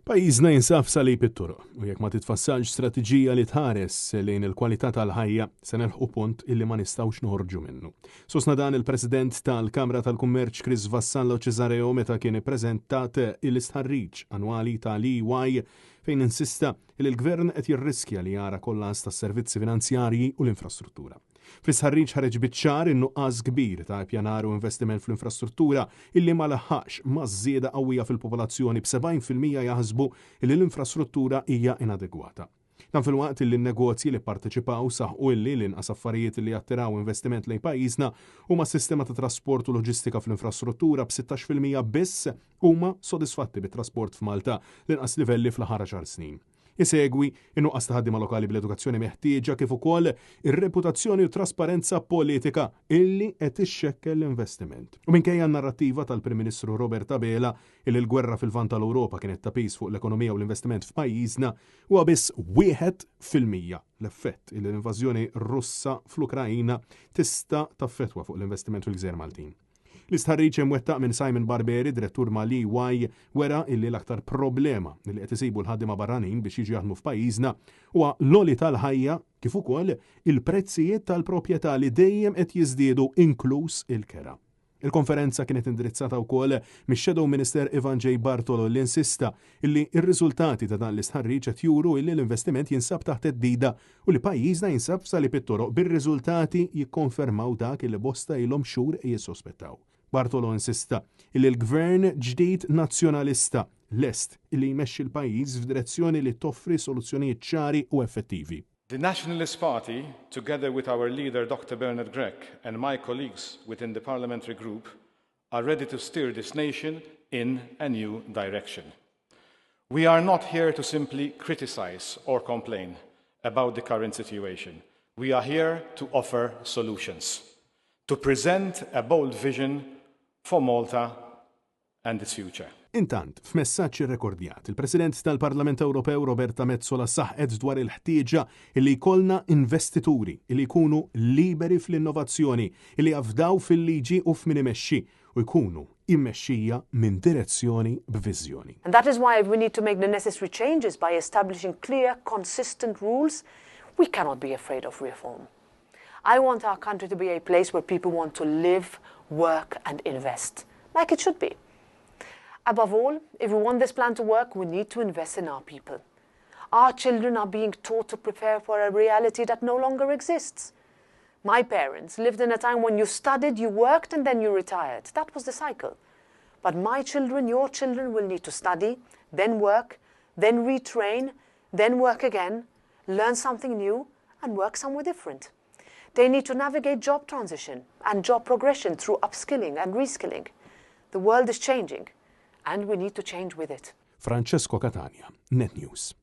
Pajjiżna jinsab salib it-toroq u jekk ma titfassalx strateġija li tħares lejn il-kwalità tal-ħajja se nilħqu punt illi ma nistgħux noħorġu minnu. Sostna dan il-President tal-Kamra tal-Kummerċ l-STČARRIÁ meta kien ippreżentat l-istħarriġ annwali tal-EY fejn insista li l-Gvern qed jirriskja li jara kollas tas-servizzi finanzjarji u l-infrastruttura. Fl-istħarriġ ħareġ biċ-ċar in-nuqqas kbir ta' ppjanar u investiment fl-infrastruttura illi ma laħħaqx maż-żieda qawwija fil-popolazzjoni b'70% jaħsbu li l-infrastruttura hija inadegwata. Dan fil-waqt li n-negozji li pparteċipaw saħqu illi l-inqas affarijiet li jattiraw investiment lejn pajjiżna huma s-sistema ta' trasport u loġistika fl-infrastruttura b'16% biss huma sodisfatti bit-trasport f'Malta l-inqas livelli fl-aħħar 10 snin. Isegwi in-nuqqas ta' ħaddiema lokali bl-edukazzjoni meħtieġa kif ukoll ir-reputazzjoni u trasparenza politika illi qed ixxekkel l-investiment. U minkejja n-narrattiva tal-Prim Ministru Robert Abela illi l-gwerra fil-lvant tal-Ewropa kienet tapis fuq l-ekonomija u l-investiment f'pajjiżna huwa biss 1% l-effett illi l-invażjoni Russa fl-Ukrajina tista' taffettwa fuq l-investiment fil-Gżejjer Maltin. L-istħarriġ imwettaq minn Simon Barberi, direttur mal-EY, wera illi l-aktar problema li qed isibu l-ħaddiema barranin biex jiġu jaħdmu f'pajjiżna huwa l-għoli tal-ħajja kif ukoll il-prezzijiet tal-proprjetà li dejjem qed jiżdiedu inkluż il-kera. Il-konferenza kienet indirizzata wkoll mix-Shadow Minister Ivan J. Bartolo li insista illi r-riżultati ta' dan l-istħarriġ qed juru illi l-investiment jinsab taħt teddida u li pajjiżna jinsab salib it-toroq bir-riżultati jikkonfermaw dak illi bosta ilhom xhur jissospettaw. Bartolo insista illi l-gvern ġdid nazzjonalista lest illi jmexxi l-pajjiż f'direzzjoni li toffri soluzzjonijiet ċari u effettivi. The Nationalist Party, together with our leader Dr. Bernard Grech and my colleagues within the parliamentary group, are ready to steer this nation in a new direction. We are not here to simply criticize or complain about the current situation. We are here to offer solutions, to present a bold vision for Malta and its future. Intant, f'messaġġ irrekordjat, il-President tal-Parlament Ewropew Roberta Metsola saħqet dwar il-ħtieġa li jkollna investituri li jkunu liberi fl-innovazzjoni, li jafdaw fil-liġi u f'min imexxi u jkunu immexxija minn direzzjoni b'viżjoni. And that is why we need to make the necessary changes by establishing clear, consistent rules. We cannot be afraid of reform. I want our country to be a place where people want to live, work and invest, like it should be. Above all, if we want this plan to work, we need to invest in our people. Our children are being taught to prepare for a reality that no longer exists. My parents lived in a time when you studied, you worked and then you retired. That was the cycle. But my children, your children will need to study, then work, then retrain, then work again, learn something new and work somewhere different. They need to navigate job transition and job progression through upskilling and reskilling. The world is changing and we need to change with it. Francesco Catania, Net News.